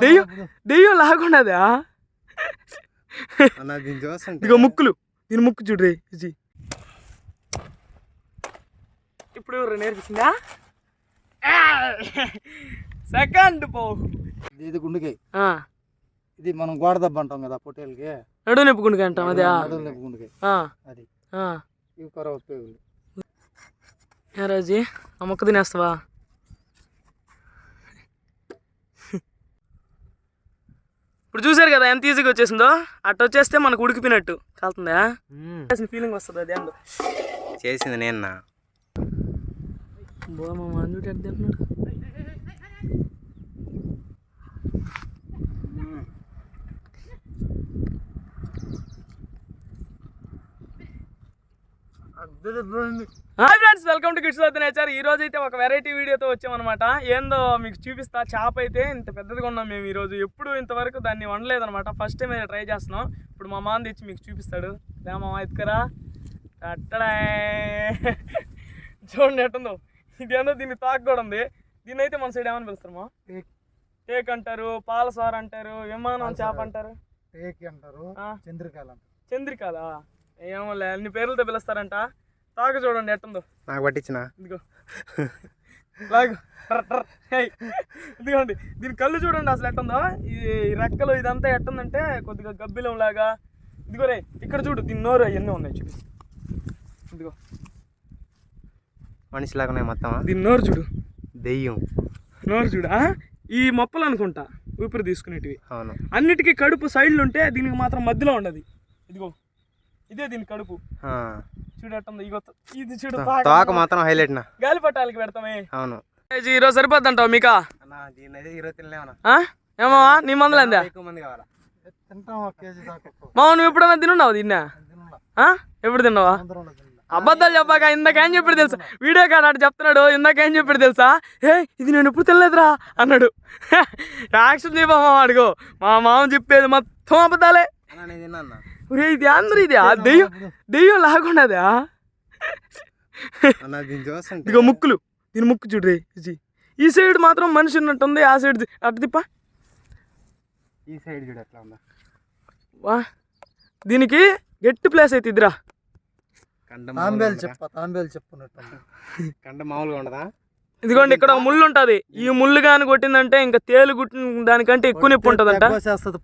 దెయ్యం దెయ్యం లాగున్నదా? ఇదిగో ముక్కులు, దీని ముక్కు చూడ్రే. ఇప్పుడు నేర్పించిందా? సెకండ్ పో. ఇది గుండెకాయ. ఇది మనం గోడ దెబ్బ అంటాం కదా పొట్టేలకి. నడు నొప్పి గుండెకాయ అంటాం. అదే నడుము నొప్పి గుండెకాయ. అది ఇవి కరవ పేగులు. రాజీ ఆ మొక్క తినేస్తావా? ఇప్పుడు చూసారు కదా ఎంత ఈజీగా వచ్చేసిందో. అట్ట వచ్చేస్తే మనకు ఉడికిపోయినట్టు కాలుతుందా? ఫీలింగ్ వస్తుంది. అది ఏందో చేసింది నేను. బో మా మాంజుటి ఎట్ తింటున్నాడు. Hi friends, welcome to kids with nature. ఈ రోజు అయితే ఒక వెరైటీ వీడియోతో వచ్చామన్నమాట. ఏందో మీకు చూపిస్తా. చేప అయితే ఇంత పెద్దదిగా ఉన్నాం మేము ఈరోజు. ఎప్పుడు ఇంతవరకు దాన్ని వండలేదన్నమాట. ఫస్ట్ టైం అయితే ట్రై చేస్తున్నాం. ఇప్పుడు మా మామ తెచ్చి మీకు చూపిస్తాడు. మా ఎత్తుకరా అట్టడా చూడండి ఎట్టుందో. ఇదేందో దీన్ని తాకు కూడా ఉంది. దీన్ని అయితే మన సైడ్ ఏమని పిలుస్తారమ్మా? టేక్ అంటారు, పాలసార అంటారు, విమానం చేప అంటారు, చంద్రికాలా ఏమోలే అన్ని పేర్లతో పిలుస్తారంట. తాక చూడండి ఎట్టుందో. నాకు పట్టించిన ఇదిగో లాగు ఇదిగోండి. దీని కళ్ళు చూడండి అసలు ఎట్టుందో. ఈ రెక్కలు ఇదంతా ఎట్టుందంటే కొద్దిగా గబ్బిలం లాగా. ఇదిగో రే ఇక్కడ చూడు, దీని నోరు అవన్నీ ఉన్నాయి చూడు. ఇదిగో మనిషి లాగా ఉన్నాయి మొత్తం. దీని నోరు చూడు, దెయ్యం నోరు చూడు. ఈ మొప్పలు అనుకుంటా ఊపిరి తీసుకునేటివి. అవును. అన్నిటికీ కడుపు సైడ్లు ఉంటే దీనికి మాత్రం మధ్యలో ఉండదు. ఇదిగో ఇదే దీని కడుపు చూడటం. ఇది చూడు, తోక మాత్రం హైలైట్. గాలి పట్టాలకి పెడతామే. అవును. ఈరోజు సరిపోద్ది అంటావు మీకా? ఏమో నీ మందులు అందా? మా నువ్వు ఎప్పుడన్నా తిన్నావు దీన్నా? ఎప్పుడు తిన్నావా? అబద్ధాలు చెప్పాక ఇందాకేం చెప్పాడు తెలుసా? వీడియో కాదు అటు చెప్తున్నాడు. ఇందాకేం చెప్పాడు తెలుసా? ఇది నేను ఎప్పుడు తినలేదురా అన్నాడు. యాక్షన్ చెప్పామా అడుగు. మా మామ చెప్పేది మొత్తం అబద్ధాలే. ఇది అందరూ ఇది దెయ్యం దెయ్యం లాగున్నదా? ఇదిగో ముక్కులు, దీని ముక్కు చూడ్రే. ఈ సైడ్ మాత్రం మనిషి ఉన్నట్టుంది. ఆ సైడ్ అటు తిప్ప. ఈ సైడ్ చూడు ఎట్లా ఉందా. వా దీనికి గట్టి ప్లేస్ అయితే ఇదిరా. కండ మామూలుగా ఉండదా? ఇదిగోండి ఇక్కడ ముళ్ళు ఉంటది. ఈ ముళ్ళు గాని కొట్టిందంటే ఇంకా తేలు కుట్టిన దానికంటే ఎక్కువ నొప్పి ఉంటదంట.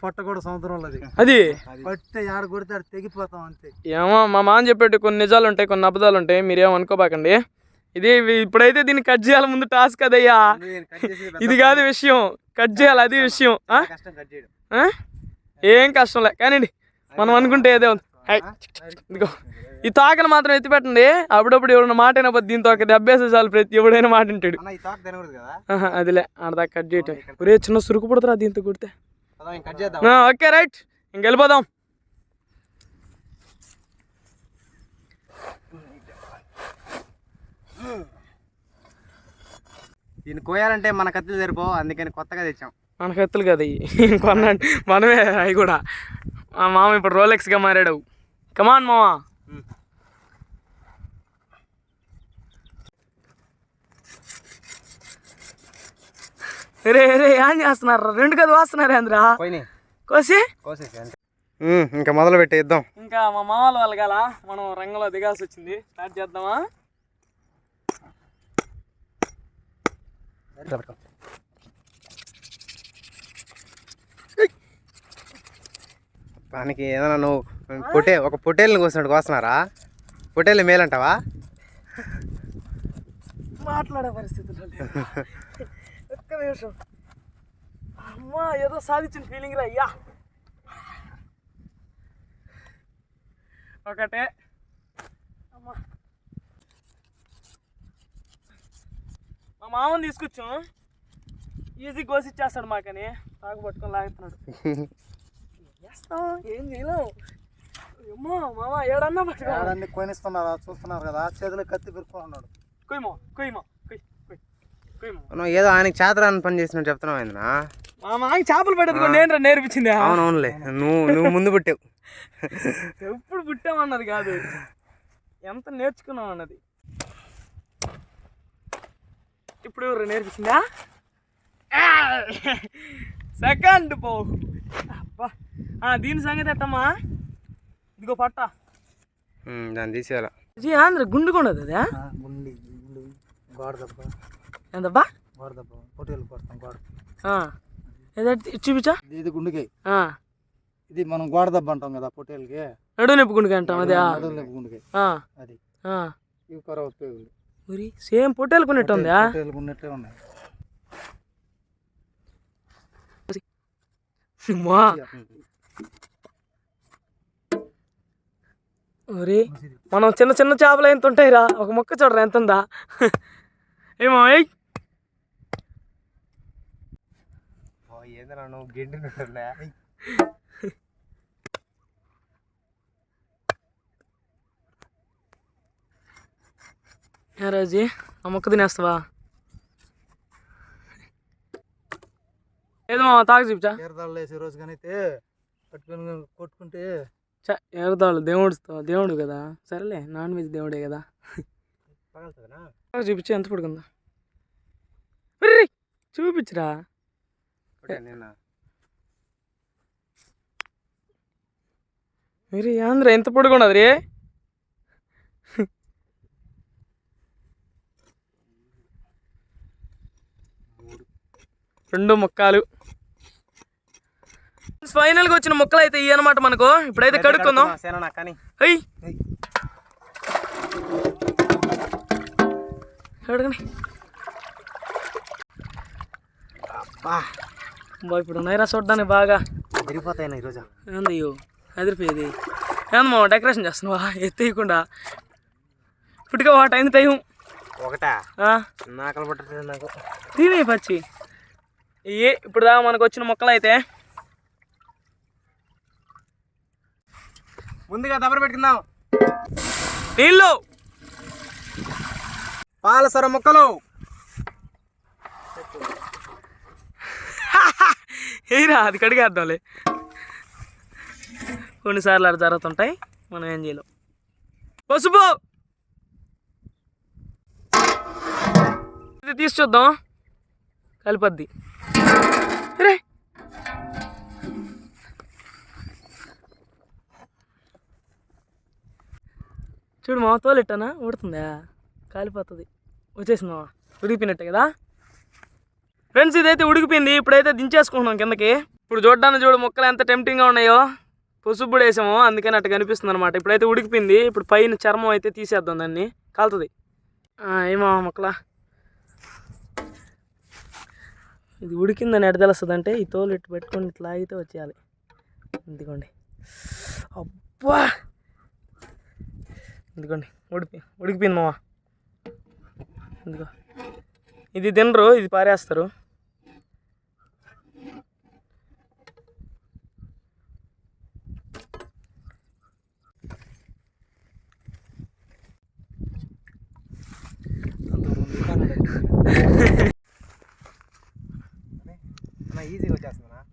పొట్ట కూడా సముద్రంలో అది తెగిపోతాం అంతే. ఏమో మా మామ చెప్పేటి కొన్ని నిజాలు ఉంటాయి, కొన్ని అబద్ధాలు ఉంటాయి. మీరేమో అనుకోబాకండి. ఇది ఇప్పుడైతే దీన్ని కట్ చేయాలి. ముందు టాస్క్ అదయ్యా. ఇది కాదు విషయం, కట్ చేయాలి. అది విషయం. ఏం కష్టంలే కానీ మనం అనుకుంటే ఏదే ఉంది. ఇదిగో ఈ తోకను మాత్రం ఎత్తి పెట్టండి. అప్పుడప్పుడు ఎవరైనా మాట అయినా దీంతో ఒక దెబ్బేసే చాలు. ప్రతి ఎవడైనా మాట వింటాడు. అదిలే ఆడదాకా కట్ చేయటం. ఒరే చిన్న సురుకు పుడతారా దీంతో కుడితే. ఓకే రైట్, ఇంకెళ్ళిపోదాం. దీన్ని కోయాలంటే మన కత్తులు సరిపో, అందుకని కొత్తగా తెచ్చాం. మన కత్తులు కదా ఇవి, కొన్నా మనమే అవి కూడా. మా మామ ఇప్పుడు రోలెక్స్గా మారాడు. కమాన్ మామా. రే రే ఏం చేస్తున్నారు? రెండు కదా వస్తున్నారు ఏంద్రా? కోసి ఇంకా మొదలు పెట్టి ఇద్దాం. ఇంకా మా మామూలు వాళ్ళు గల మనం రంగంలో దిగాల్సి వచ్చింది. స్టార్ట్ చేద్దామా? దానికి ఏదైనా నువ్వు ఒక పొట్టేళ్ళని కోసినట్టు కోస్తున్నారా? పొట్టేళ్ళు మేలంటావా? మాట్లాడే పరిస్థితుల్లో ఒక్క నిమిషం. అమ్మా ఏదో సాధించిన ఫీలింగ్ రా అయ్యా. ఒకటే అమ్మా. మా మామని తీసుకొచ్చాం. ఈజీ కోసి ఇచ్చేస్తాడు మాకని. తాగు పట్టుకొని లాగుతున్నాడు. చేస్తాం ఏం చేయలేము. అమ్మో మామ ఏడన్నా పట్టుకోండి. కొనిస్తున్నారా? చూస్తున్నారు కదా, చేతులు కత్తి పెరుకున్నాడు. కొయ్యమో కొయ్యమో ఏదో ఆయనకి చేతరాని పని చేసినట్టు చెప్తున్నావు. ఏందన్నా మా మాకి చేపలు పట్టేది నేను నేర్పించింది. అవునవునులే, నువ్వు ముందు పుట్టావు. ఎప్పుడు పుట్టామన్నది కాదు, ఎంత నేర్చుకున్నాం అన్నది. ఇప్పుడు నేర్పించిందా? సెకండ్ పో అబ్బా దీని సంగతి ఎట్టమ్మా ఇదిగో పట్ట దాన్ని తీసేయాల ఆంధ్ర గుండుకుండదు అదే గుండి గుండి గోడ దెబ్బ ఎంతబ్బా గోడ దెబ్బ పొట్టేలు కొడతాం గోడ ఏదైతే చూపించా ఇది గుండుకాయ ఇది మనం గోడ దెబ్బ అంటాం కదా పొట్టేలకి నడువు నొప్పి గుండుకాయ అంటాం అదే నడువులు గుండుకాయ అది ఇవి కొరవ పేగులు మరి సేమ్ పొట్టేలు కొన్నట్టు ఉందా పొట్టేలు ఉన్నట్లే ఉన్నాయి ఒరే మనం చిన్న చిన్న చేపలు ఎంత ఉంటాయిరా ఒక మొక్క చూడరా ఎంత ఉందా ఏమో ఏందన్నా నువ్వు గిండి రాజీ ఆ మొక్క తినేస్తావా ఏదో తాగు చూపించా ఎరదాళ్ళు వేసే రోజు కానీ అయితే పట్టుకొని కొట్టుకుంటే ఎరదాళ్ళు దేవుడు కదా సరేలే నాన్ వెజ్ దేవుడే కదా చూపించా ఎంత పడుకుందా చూపించరా మీరు ఆంధ్ర ఎంత పడుకున్నది రే రెండు ముక్కలు ఫైనల్గా వచ్చిన ముక్కలు అయితే ఇవి అనమాట మనకు ఇప్పుడైతే కడుక్కుందాం కడుగుని ఇప్పుడు ఉన్నాయిరా చూడ్డానికి బాగా విరిగిపోతాయి ఈరోజు ఏంది అయ్యో అదిరిపోయేది ఏందమ్మా డెకరేషన్ చేస్తున్నావా ఎత్తేయకుండా ఇప్పటికే వాట అయింది టైం ఒకటా నాకలు పట్టలేదు నాకు తినే పచ్చి ఇవి ఇప్పుడు దాకా మనకు వచ్చిన మొక్కలు అయితే ముందుగా దబ్బర పెట్టుకుందాం నీళ్ళు పాలసర మొక్కలు ఏరా అది కడిగేద్దాంలే కొన్నిసార్లు అలా జరుగుతుంటాయి మనం ఏం చేయలేం పసుపు ఇది తీసి చూద్దాం కలిపద్ది రే చూడు మా తోలెట్టానా ఉడుతుందా కాలిపోతుంది వచ్చేసిందా ఉడికిపోయినట్టే కదా ఫ్రెండ్స్ ఇదైతే ఉడికిపోయింది ఇప్పుడైతే దించేసుకుంటున్నాం కిందకి ఇప్పుడు చూడడానికి చూడు మొక్కలు ఎంత టెంప్టింగ్గా ఉన్నాయో పసుపు కూడా వేసాము అందుకని అట్లా కనిపిస్తుంది అనమాట ఇప్పుడైతే ఉడికిపోయింది ఇప్పుడు పైన చర్మం అయితే తీసేద్దాం దాన్ని కాలుతుంది ఏమో మొక్కలా ఇది ఉడికిందని ఎడ తెలుస్తుంది అంటే ఈ తోలు ఇట్టు పెట్టుకొని ఇట్లా అయితే వచ్చేయాలి ఇదిగోండి అబ్బా ఇదిగోండి ఉడికిపోయింది మావా ఇదిగో ఇది తినరు ఇది పారేస్తారు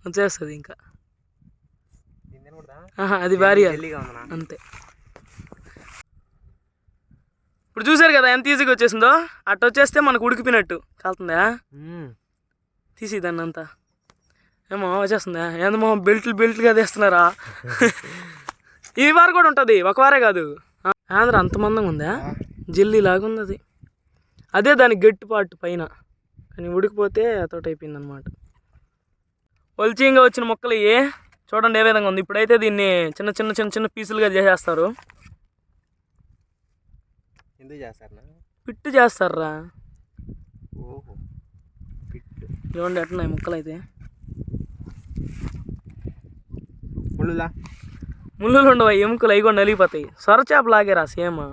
వచ్చేస్తుంది ఇంకా అది భారీ అంతే ఇప్పుడు చూసారు కదా ఎంత ఈజీగా వచ్చేసిందో అట్ట వచ్చేస్తే మనకు ఉడికిపోయినట్టు కాలుతుందా తీసి దాన్ని అంతా ఏమో వచ్చేస్తుందా ఏందమ్మో బెల్ట్లుగా తీస్తున్నారా ఈ వారు కూడా ఉంటుంది ఒక వారే కాదు ఆంధ్ర అంత మందంగా ఉందా జెల్లీ లాగా ఉంది అది అదే దాని గట్టి పాటు పైన కానీ ఉడికిపోతే అతోటి అయిపోయింది అనమాట ఒలిచింగా వచ్చిన మొక్కలు ఇవి చూడండి ఏ విధంగా ఉంది ఇప్పుడైతే దీన్ని చిన్న చిన్న చిన్న చిన్న పీసులుగా చేసేస్తారు ఎందుకు చేస్తారు పిట్టు చేస్తారా ఓహో పిట్టు చూడండి ఎట్లున్నాయి ముక్కలు అయితే ముళ్ళులు ఉండవు ఎముకలు అవి కూడా నలిగిపోతాయి సొర చేప లాగేరా సేమ్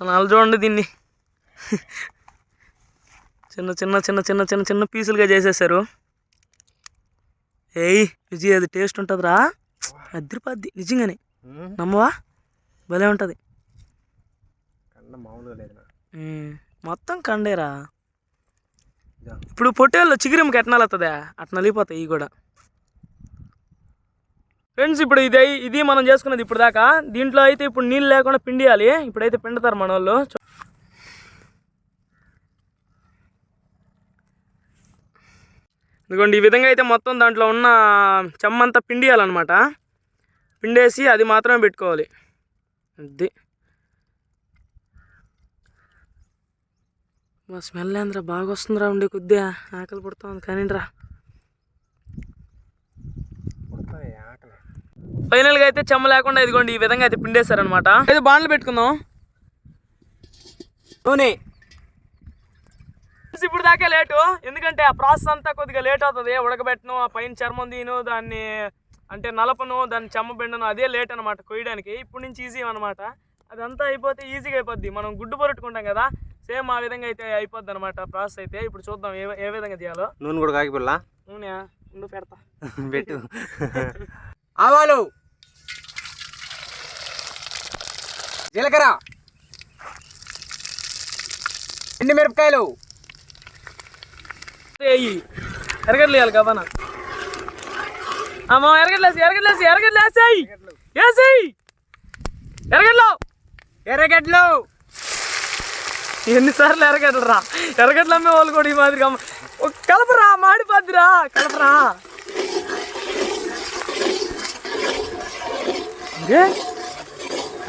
నాలుగు చూడండి దీన్ని చిన్న చిన్న చిన్న చిన్న చిన్న చిన్న పీసులుగా చేసేసారు ఏయ్ విజయ్ అది టేస్ట్ ఉంటుందిరా అదిరిపోద్ది నిజంగానే నమ్మవా భలే ఉంటుంది మొత్తం కండేరా ఇప్పుడు పొట్టేళ్ళు చిగురిమ్మకి ఎట్నాలు వస్తుందా అట్లా నలిగిపోతాయి ఇవి కూడా ఫ్రెండ్స్ ఇప్పుడు ఇది మనం చేసుకున్నది ఇప్పుడు దాకా దీంట్లో అయితే ఇప్పుడు నీళ్ళు లేకుండా పిండియాలి ఇప్పుడైతే పిండుతారు మన వాళ్ళు ఇదిగోండి ఈ విధంగా అయితే మొత్తం దాంట్లో ఉన్న చెమ్మంతా పిండియాలన్నమాట. పిండేసి అది మాత్రమే పెట్టుకోవాలి. అది మా స్మెల్ ఏంద్రా బాగా వస్తుందిరా, ఉండే కొద్దిగా ఆకలి పడుతుంది కానీ రా. ఫైనల్గా అయితే చెమ్మ లేకుండా ఇదిగోండి ఈ విధంగా అయితే పిండేశారనమాట. అయితే బాండ్లు పెట్టుకుందాం. నూనె ఇప్పుడు దాకా లేటు, ఎందుకంటే ఆ ప్రాసెస్ అంతా కొద్దిగా లేట్ అవుతుంది. ఉడకబెట్టను, ఆ పైన చర్మం తీను, దాన్ని అంటే నలపను, దాన్ని చెమ్మ పిండను, అదే లేట్ అనమాట కొయ్యడానికి. ఇప్పుడు నుంచి ఈజీ అనమాట. అదంతా అయిపోతే ఈజీగా అయిపోద్ది. మనం గుడ్డు పొరట్టుకుంటాం కదా, సేమ్ ఆ విధంగా అయితే అయిపోద్ది అనమాట ప్రాసెస్ అయితే. ఇప్పుడు చూద్దాం ఏ విధంగా చేయాలో. నూనె కూడా కాగిపోల్లా. నూనె ఉండు పెడతా. పెట్టు. ఆవాలు, జీలకర్ర, ఎండుమిరపకాయలు, ఎరగడ్లు వేయాలి కదా అమ్మా. ఎరగడ్లేసి ఎర్రగడ్డలు. ఎన్నిసార్లు ఎరగడ్లు రా, ఎరగడ్లు అమ్మే వాళ్ళు కూడా ఈ మాదిరిగా కలపరా, మాడిపోద్దిరా, కలపరా.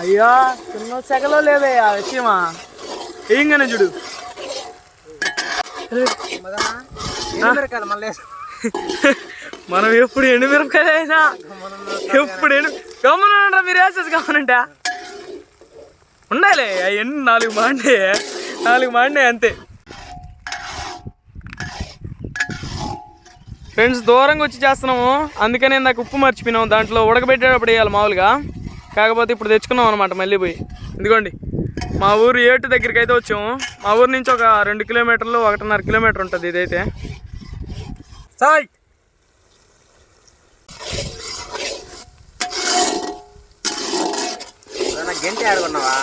అయ్యా చిన్న సెగలో లేదే ఆ విషయమా, ఏంగానే చూడు. మనం ఎప్పుడు ఎండుమిరపకాయలు అయినా ఎప్పుడు గమనండి, మీరు వేసేసి గమనంటే ఉండాలి. అవన్నీ 4 మాండే అంతే. ఫ్రెండ్స్ దూరంగా వచ్చి చేస్తున్నాము, అందుకనే నాకు ఉప్పు మర్చిపోయినాము. దాంట్లో ఉడకబెట్టేటప్పుడు వేయాలి మామూలుగా, కాకపోతే ఇప్పుడు తెచ్చుకున్నాం అనమాట మళ్ళీ పోయి. ఇదిగోండి మా ఊరు ఏటు దగ్గరికి అయితే వచ్చాము. మా ఊరు నుంచి ఒక 2 కిలోమీటర్లు 1.5 కిలోమీటర్ ఉంటుంది ఇదైతే. సాల్ట్, గంట ఆడుకున్నావా?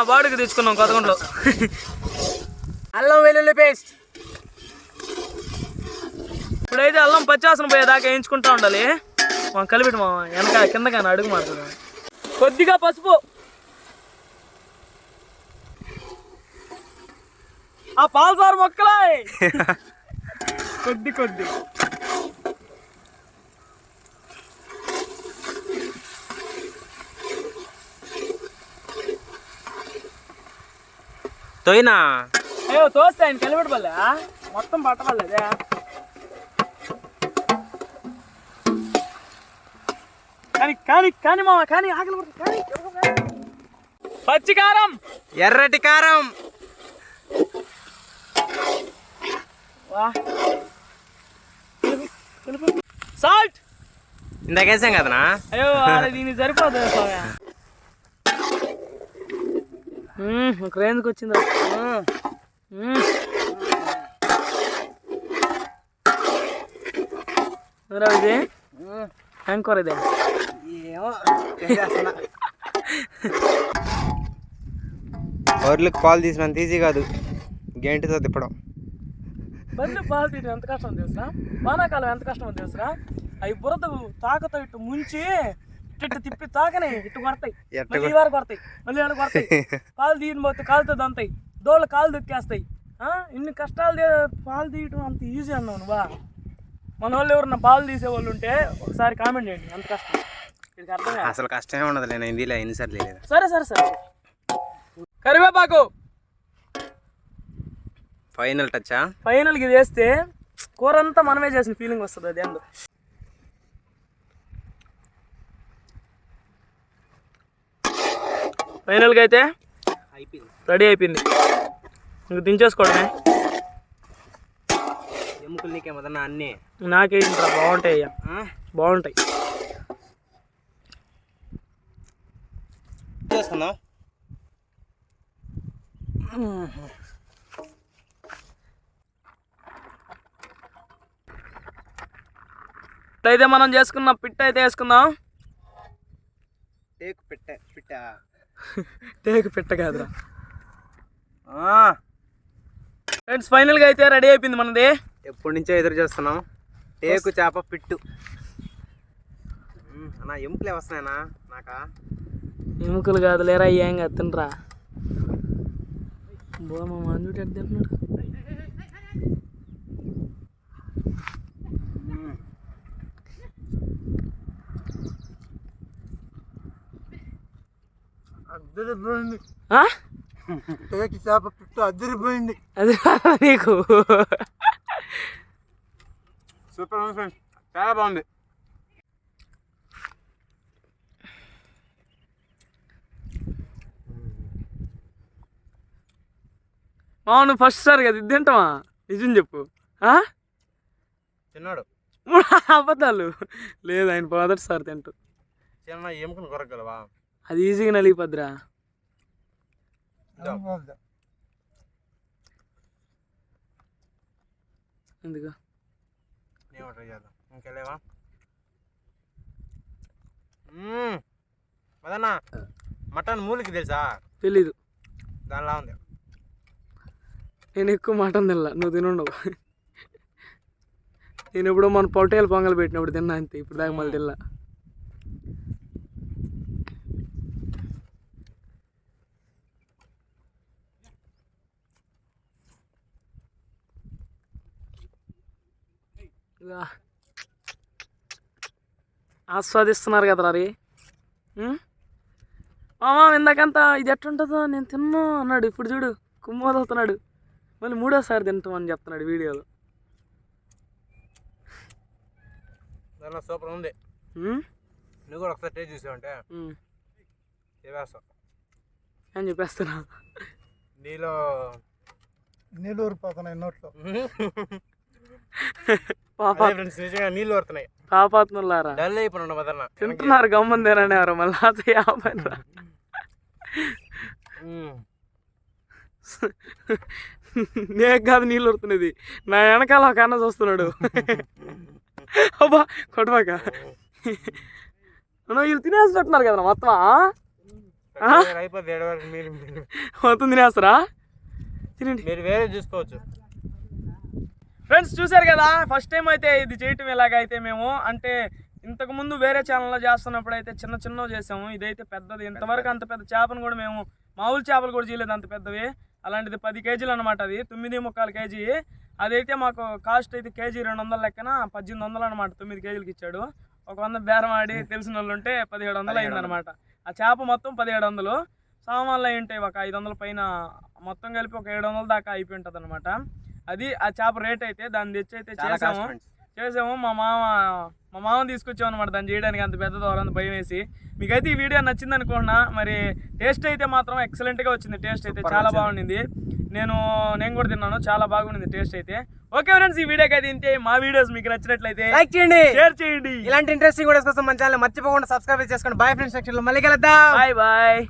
బాడుకి తెచ్చుకున్నాం కొత్తగుంట్లో. అల్లం వెల్లుల్లి పేస్ట్. ఇప్పుడైతే అల్లం పచ్చివాసన పోయేదాకా వేయించుకుంటా ఉండాలి. మనం కలిపెట్టి మా వెనక కింద కానీ అడుగు మారుతుంది. కొద్దిగా పసుపు, ఆ పాలసారు మొక్కలే కొద్ది తోయినా. అయ్యో తోస్తే ఆయన కలిపెట్టబల్లే, మొత్తం పట్టబడలేదే. కానీ మామ కానీ ఆకలి పడుతుంది. పచ్చి కారం, ఎర్రటి కారం, సాల్ట్. ఇందాకేసాం కదనా? అయ్యో దీనికి సరిపోతుంది స్వామి. ఒక రేంజ్కి వచ్చింది ఇది యాంకర్. ఇదే బర్రెలకు పాలు తీసినంత ఈజీ కాదు గేంటితో తిప్పడం. బర్రెలు పాలు తీయడం ఎంత కష్టం తెలుసా, వానాకాలం ఎంత కష్టం తెలుసా. అవి బురద తాకతో ఇటు ముంచి ఇటు తిప్పి తాకనే ఇటు కొడతాయి, మళ్ళీ ఈ వారు కొడతాయి, మళ్ళీ ఆడ కొడతాయి. పాలు తీయని పోతే కాలుతో దంతాయి, దోళ్ళ కాలు దొక్కేస్తాయి. ఇన్ని కష్టాలు పాలు తీయటం అంత ఈజీ అన్నావు నువ్వా. మన వాళ్ళు ఎవరన్నా పాలు తీసేవాళ్ళు ఉంటే ఒకసారి కామెంట్ చేయండి, ఎంత కష్టం వీడికి అర్థం. అసలు కష్టమే ఉండదు, నేను ఇందులో ఎన్నిసార్లు లేదు. సరే కరివేపాకు ఫైనల్ టచ్చా. ఫైనల్కి ఇది వేస్తే కూర అంతా మనమే చేసిన ఫీలింగ్ వస్తుంది. అది ఎందు ఫైనల్గా అయితే రెడీ అయిపోయింది. ఇంక దించేసుకోవడమే. ఎముకలు నీకేమన్నా అన్నీ నాకేంట్రా బాగుంటాయి, బాగుంటాయి. చేసుకుందాం. ఇప్పుడైతే మనం చేసుకున్న పిట్ట అయితే వేసుకుందాం. టేకు పిట్ట టేకు పిట్ట కాదురా ఫ్రెండ్స్. ఫైనల్గా అయితే రెడీ అయిపోయింది మనది. ఎప్పటి నుంచో ఎదురు చేస్తున్నాం. టేకు చేప పిట్టు. అన్నా ఎముకలే వస్తున్నాయనా నాకా? ఎముకలు కాదు లేరా, ఏం కాదు తినరా. బో మా మందుడు ఎక్కడ తింటున్నాడు. అదిరిపోయింది. ఆ? టేకి చేప పుట్టు అదిరిపోయింది. అది రాదా నీకు? సూపర్ ఉంది ఫ్రెండ్స్, చాలా బాగుంది. నువ్వు ఫస్ట్ సార్ కదా ఇది తింటావా? నిజం చెప్పు. తిన్నాడు అబద్ధాలు లేదు, ఆయన మొదటిసారి తింటూ. చిన్న ఎముకను కొరగలవా? అది ఈజీగా నలిగిపోద్దిరా. ఎందుకు నేను ట్రై చేద్దాం. ఇంకెళ్ళేవా అదన్నా? మటన్ మూలికి తెలుసా? తెలీదు. దానిలా ఉంది. నేను ఎక్కువ మటన్ తినలా, నువ్వు తినుండవు. నేను ఎప్పుడో మన పొట్టేలు పొంగల్ పెట్టినప్పుడు తిన్నా అంతే, ఇప్పుడు దాకా మళ్ళీ తినలా. ఆస్వాదిస్తున్నారు కదరా రే. ఇందాకంతా ఇది ఎట్టుంటుందో నేను తిన్నా అన్నాడు, ఇప్పుడు చూడు కుమ్మోదవుతున్నాడు. మళ్ళీ మూడోసారి తింటామని చెప్తున్నాడు వీడియోలో. దానిలో సూపర్ ఉంది. నువ్వు కూడా ఒకసారి టేస్ట్ చూసావంటే చెప్పేస్తావు అని చెప్పేస్తున్నా. నీళ్ళు ఊరిపోతున్నాయి నోట్లో. నీళ్ళు ఊరుతున్నాయి. పాపాత్ములారా డల్ అయిపోయినా వదలన తింటున్నారు, గమ్మందేనని ఎవరు మళ్ళీ యాభైరా. నేను కాదు నీళ్ళు ఉడుతున్నది, నా వెనకాల ఒక అన్న చూస్తున్నాడు. అబ్బా కొట్టబాక, వీళ్ళు తినేస్తున్నారు కదా మొత్తం. మొత్తం తినేస్తారా? తినండి, మీరు వేరే చూసుకోవచ్చు. ఫ్రెండ్స్ చూసారు కదా, ఫస్ట్ టైం అయితే ఇది చేయటం ఎలాగైతే మేము అంటే ఇంతకుముందు వేరే ఛానల్లో చేస్తున్నప్పుడు అయితే చిన్న చిన్నవి చేసాము. ఇదైతే పెద్దది. ఇంతవరకు అంత పెద్ద చేపను కూడా మేము మామూలు చేపలు కూడా చేయలేదు అంత పెద్దవి. అలాంటిది 10 కేజీలు అనమాట. అది 9.25 కేజీ. అదైతే మాకు కాస్ట్ అయితే కేజీ 200 లెక్కన 1800 అనమాట. 9 కేజీలకి ఇచ్చాడు. ఒక 100 బేరం ఆడి తెలిసిన వాళ్ళు ఉంటే 1700 అయిందనమాట. ఆ చేప మొత్తం 1700. సామాన్లు అయి ఉంటాయి ఒక 500 పైన, మొత్తం కలిపి ఒక 700 దాకా అయిపోయి ఉంటుంది అనమాట. అది ఆ చేప రేట్ అయితే. దాన్ని తెచ్చి అయితే చేసాము. మా మామ తీసుకొచ్చాము అనమాట దాన్ని చేయడానికి. అంత పెద్ద దూరం భయం వేసి. మీకైతే ఈ వీడియో నచ్చింది అనుకుంటున్నా. మరి టేస్ట్ అయితే మాత్రం ఎక్సలెంట్గా వచ్చింది. టేస్ట్ అయితే చాలా బాగుండింది. నేను కూడా తిన్నాను, చాలా బాగుండింది టేస్ట్ అయితే. ఓకే ఫ్రెండ్స్, ఈ వీడియోకి అయితే ఇంతే. మా వీడియోస్ మీకు నచ్చినట్లయితే లైక్ చేయండి, షేర్ చేయండి. ఇలాంటి ఇంట్రెస్టింగ్ వీడియోస్ కోసం మన ఛానల్ మర్చిపోకుండా సబ్స్క్రైబ్ చేసుకోండి. బాయ్ ఫ్రెండ్స్, సెక్షన్లో మళ్ళీ కలుద్దాం. బాయ్.